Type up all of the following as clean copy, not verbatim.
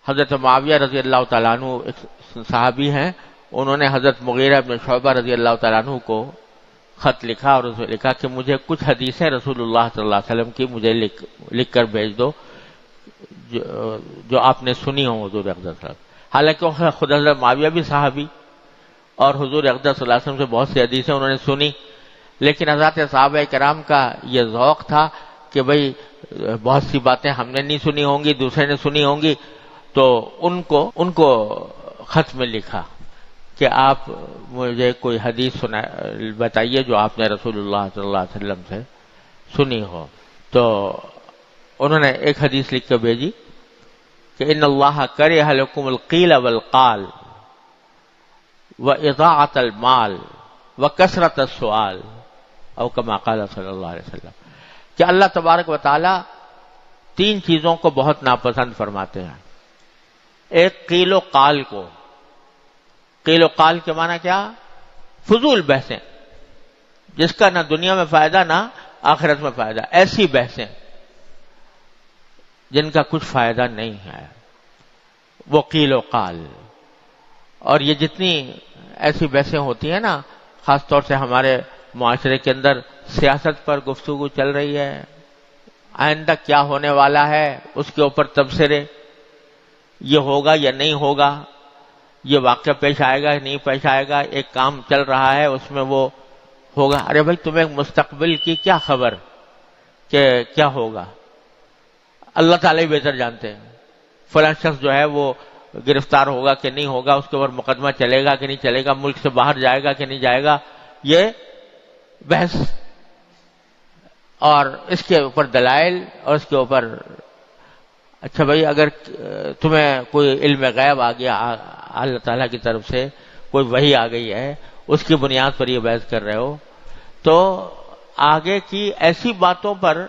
حضرت معاویہ رضی اللہ تعالیٰ عنہ ایک صحابی ہیں، انہوں نے حضرت مغیرہ بن شعبہ رضی اللہ تعالیٰ عنہ کو خط لکھا اور اس میں لکھا کہ مجھے کچھ حدیثیں رسول اللہ صلی اللہ علیہ وسلم کی مجھے لکھ کر بھیج دو جو آپ نے سنی ہوں حضور اقدس صلی اللہ علیہ وسلم۔ حالانکہ خود حضرت معاویہ بھی صحابی اور حضور اقدس صلی اللہ علیہ وسلم سے بہت سی حدیثیں انہوں نے سنی، لیکن حضرات صحابہ کرام کا یہ ذوق تھا کہ بھئی بہت سی باتیں ہم نے نہیں سنی ہوں گی، دوسرے نے سنی ہوں گی، تو ان کو خط میں لکھا کہ آپ مجھے کوئی حدیث بتائیے جو آپ نے رسول اللہ صلی اللہ علیہ وسلم سے سنی ہو۔ تو انہوں نے ایک حدیث لکھ کے بھیجی کہ ان اللہ کرہ لکم القیل والقال واضاعۃ المال وکثرۃ السؤال او کما قال صلی اللہ علیہ وسلم، کہ اللہ تبارک و تعالی 3 چیزوں کو بہت ناپسند فرماتے ہیں۔ ایک قیل و قال کو، قیل و قال کے معنی کیا؟ فضول بحثیں جس کا نہ دنیا میں فائدہ نہ آخرت میں فائدہ، ایسی بحثیں جن کا کچھ فائدہ نہیں ہے، وہ قیل و قال۔ اور یہ جتنی ایسی بحثیں ہوتی ہیں نا، خاص طور سے ہمارے معاشرے کے اندر سیاست پر گفتگو چل رہی ہے، آئندہ کیا ہونے والا ہے اس کے اوپر تبصرے، یہ ہوگا یا نہیں ہوگا، یہ واقعہ پیش آئے گا یا نہیں پیش آئے گا، ایک کام چل رہا ہے اس میں وہ ہوگا۔ ارے بھائی تمہیں مستقبل کی کیا خبر کہ کیا ہوگا؟ اللہ تعالیٰ ہی بہتر جانتے ہیں۔ فلاں شخص جو ہے وہ گرفتار ہوگا کہ نہیں ہوگا، اس کے اوپر مقدمہ چلے گا کہ نہیں چلے گا، ملک سے باہر جائے گا کہ نہیں جائے گا، یہ بحث اور اس کے اوپر دلائل اور اس کے اوپر اچھا بھائی اگر تمہیں کوئی علم غیب آ گیا اللہ تعالیٰ کی طرف سے، کوئی وحی آ گئی ہے، اس کی بنیاد پر یہ بحث کر رہے ہو، تو آگے کی ایسی باتوں پر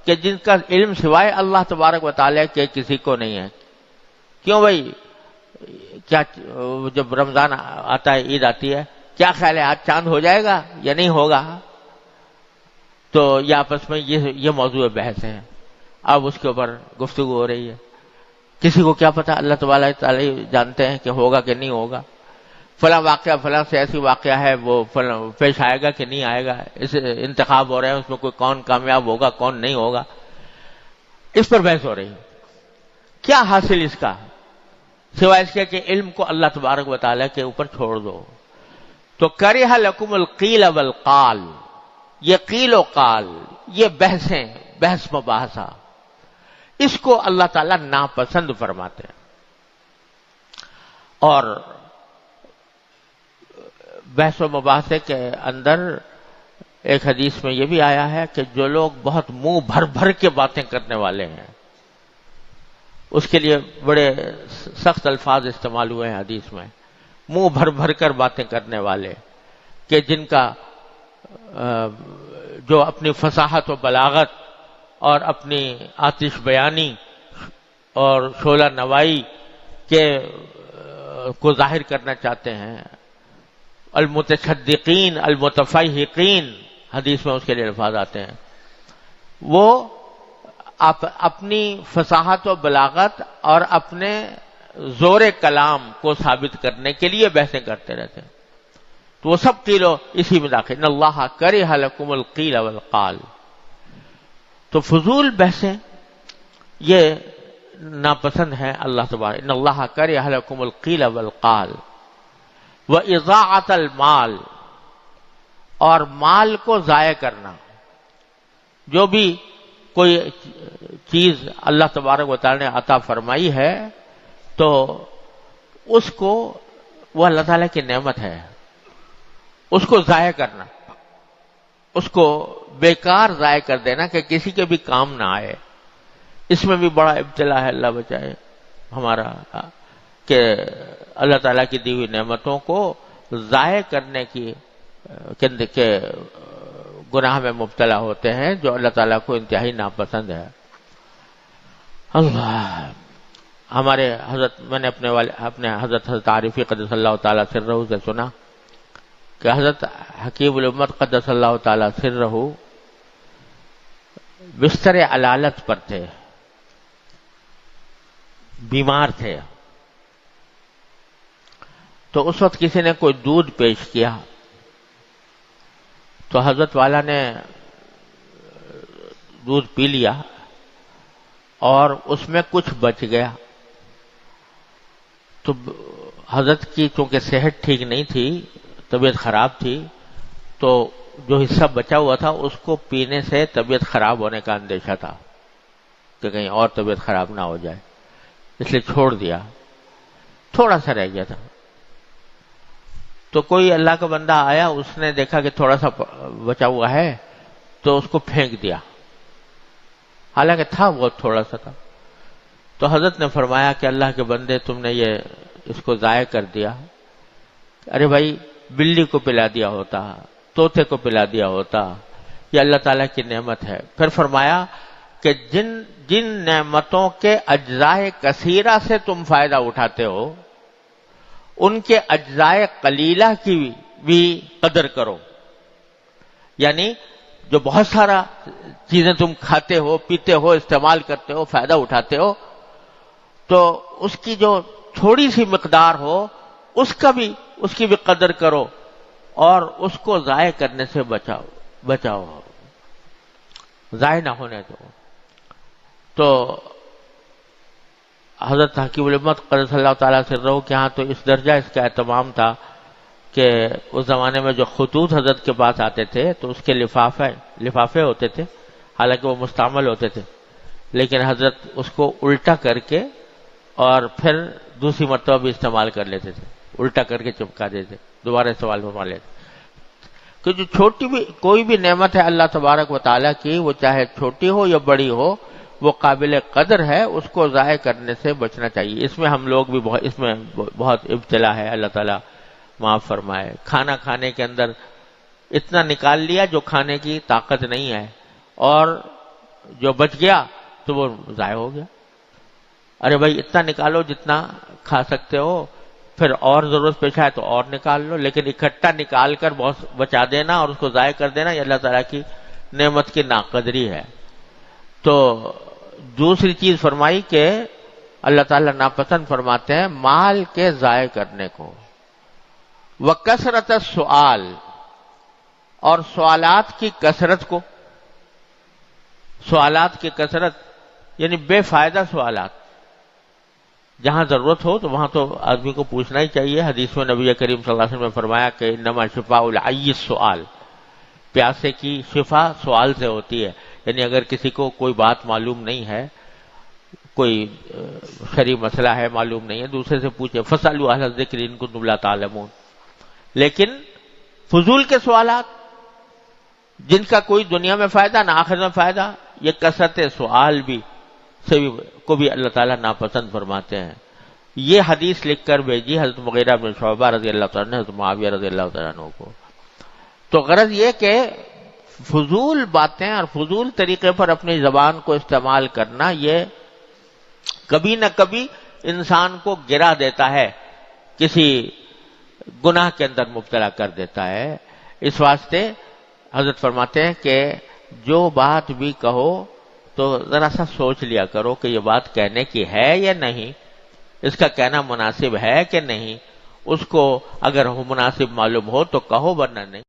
کہ جن کا علم سوائے اللہ تبارک و تعالیٰ کے کسی کو نہیں ہے۔ کیوں بھائی؟ کیا جب رمضان آتا ہے، عید آتی ہے، کیا خیال ہے آج چاند ہو جائے گا یا نہیں ہوگا؟ تو یہ آپس میں یہ موضوع بحث ہے، اب اس کے اوپر گفتگو ہو رہی ہے۔ کسی کو کیا پتا، اللہ تبارک تعالیٰ جانتے ہیں کہ ہوگا کہ نہیں ہوگا، فلاں واقعہ فلاں سیاسی واقعہ ہے وہ پیش آئے گا کہ نہیں آئے گا، اس انتخاب ہو رہے ہیں اس میں کوئی کون کامیاب ہوگا کون نہیں ہوگا، اس پر بحث ہو رہی ہے۔ کیا حاصل اس کا سوائے اس کے کہ علم کو اللہ تبارک و تعالیٰ کے اوپر چھوڑ دو۔ تو کرہ لکم القیل والقال، یہ قیل و قال، یہ بحثیں، بحث مباحثہ، اس کو اللہ تعالیٰ ناپسند فرماتے ہیں۔ اور بحث و مباحثے کے اندر ایک حدیث میں یہ بھی آیا ہے کہ جو لوگ بہت منہ بھر بھر کے باتیں کرنے والے ہیں، اس کے لیے بڑے سخت الفاظ استعمال ہوئے ہیں حدیث میں، منہ بھر بھر کر باتیں کرنے والے، کہ جن کا جو اپنی فصاحت و بلاغت اور اپنی آتش بیانی اور شعلہ نوائی کے کو ظاہر کرنا چاہتے ہیں، المتشدقین المتفیہقین حدیث میں اس کے لیے الفاظ آتے ہیں، وہ اپنی فصاحت و بلاغت اور اپنے زور کلام کو ثابت کرنے کے لیے بحثیں کرتے رہتے ہیں، تو وہ سب قیلو اسی میں داخل۔ ان اللہ کرہ لکم القیل والقال، تو فضول بحثیں یہ ناپسند ہیں اللہ تبارک۔ ان اللہ کرہ لکم القیل والقال واضاعۃ المال، اور مال کو ضائع کرنا، جو بھی کوئی چیز اللہ تبارک و تعالی نے عطا فرمائی ہے تو اس کو، وہ اللہ تعالیٰ کی نعمت ہے، اس کو ضائع کرنا، اس کو بیکار ضائع کر دینا کہ کسی کے بھی کام نہ آئے، اس میں بھی بڑا ابتلا ہے، اللہ بچائے ہمارا، کہ اللہ تعالیٰ کی دی ہوئی نعمتوں کو ضائع کرنے کے گناہ میں مبتلا ہوتے ہیں، جو اللہ تعالیٰ کو انتہائی ناپسند ہے۔ اللہ، ہمارے حضرت، میں نے اپنے حضرت عارفی قدس اللہ تعالیٰ سرہ سے سنا کہ حضرت حکیم الامت قدس اللہ تعالیٰ سرہ بستر علالت پر تھے، بیمار تھے. تو اس وقت کسی نے کوئی دودھ پیش کیا تو حضرت والا نے دودھ پی لیا اور اس میں کچھ بچ گیا. تو حضرت کی چونکہ صحت ٹھیک نہیں تھی، طبیعت خراب تھی، تو جو حصہ بچا ہوا تھا اس کو پینے سے طبیعت خراب ہونے کا اندیشہ تھا کہ کہیں اور طبیعت خراب نہ ہو جائے، اس لیے چھوڑ دیا. تھوڑا سا رہ گیا تھا. تو کوئی اللہ کا بندہ آیا، اس نے دیکھا کہ تھوڑا سا بچا ہوا ہے تو اس کو پھینک دیا، حالانکہ تھا بہت تھوڑا سا تھا. تو حضرت نے فرمایا کہ اللہ کے بندے تم نے یہ اس کو ضائع کر دیا. ارے بھائی، بلی کو پلا دیا ہوتا، طوطے کو پلا دیا ہوتا، یہ اللہ تعالیٰ کی نعمت ہے. پھر فرمایا کہ جن نعمتوں کے اجزاء کثیرہ سے تم فائدہ اٹھاتے ہو، ان کے اجزاء قلیلہ کی بھی قدر کرو. یعنی جو بہت سارا چیزیں تم کھاتے ہو، پیتے ہو، استعمال کرتے ہو، فائدہ اٹھاتے ہو، تو اس کی جو تھوڑی سی مقدار ہو اس کی بھی قدر کرو اور اس کو ضائع کرنے سے بچاؤ، ضائع نہ ہونے دو. تو حضرت حکیم الامت قدس اللہ تعالیٰ سرہ کے ہاں تو اس درجہ اس کا اہتمام تھا کہ اس زمانے میں جو خطوط حضرت کے پاس آتے تھے تو اس کے لفافے ہوتے تھے، حالانکہ وہ مستعمل ہوتے تھے، لیکن حضرت اس کو الٹا کر کے اور پھر دوسری مرتبہ بھی استعمال کر لیتے تھے، الٹا کر کے چپکا دیتے، دوبارہ استعمال فرما لیتے. کہ جو کوئی بھی نعمت ہے اللہ تبارک و تعالیٰ کی، وہ چاہے چھوٹی ہو یا بڑی ہو، وہ قابل قدر ہے، اس کو ضائع کرنے سے بچنا چاہیے. اس میں ہم لوگ بھی بہت ابتلا ہے، اللہ تعالیٰ معاف فرمائے. کھانا کھانے کے اندر اتنا نکال لیا جو کھانے کی طاقت نہیں ہے، اور جو بچ گیا تو وہ ضائع ہو گیا. ارے بھائی، اتنا نکالو جتنا کھا سکتے ہو، پھر اور ضرورت پیش آئے تو اور نکال لو، لیکن اکٹھا نکال کر بہت بچا دینا اور اس کو ضائع کر دینا، یہ اللہ تعالیٰ کی نعمت کی ناقدری ہے. تو دوسری چیز فرمائی کہ اللہ تعالیٰ ناپسند فرماتے ہیں مال کے ضائع کرنے کو. وَكَثْرَةَ السُّؤَالِ، اور سوالات کی کثرت کو. سوالات کی کثرت یعنی بے فائدہ سوالات. جہاں ضرورت ہو تو وہاں تو آدمی کو پوچھنا ہی چاہیے. حدیث میں نبی کریم صلی اللہ علیہ وسلم نے فرمایا کہ انما شفاء العی السؤال، پیاسے کی شفا سوال سے ہوتی ہے. یعنی اگر کسی کو کوئی بات معلوم نہیں ہے، کوئی شرعی مسئلہ ہے معلوم نہیں ہے، دوسرے سے پوچھے. فَاسْأَلُوا أَهْلَ الذِّكْرِ إِن كُنتُمْ لَا تَعْلَمُونَ. لیکن فضول کے سوالات جن کا کوئی دنیا میں فائدہ نہ آخرت میں فائدہ، یہ کثرت سوال کو بھی اللہ تعالیٰ ناپسند فرماتے ہیں. یہ حدیث لکھ کر بھیجی حضرت مغیرہ بن شعبہ رضی اللہ تعالیٰ عنہ نے حضرت معاویہ رضی اللہ تعالیٰ عنہ کو. تو غرض یہ کہ فضول باتیں اور فضول طریقے پر اپنی زبان کو استعمال کرنا، یہ کبھی نہ کبھی انسان کو گرا دیتا ہے، کسی گناہ کے اندر مبتلا کر دیتا ہے. اس واسطے حضرت فرماتے ہیں کہ جو بات بھی کہو تو ذرا سا سوچ لیا کرو کہ یہ بات کہنے کی ہے یا نہیں، اس کا کہنا مناسب ہے کہ نہیں. اس کو اگر مناسب معلوم ہو تو کہو، ورنہ نہیں.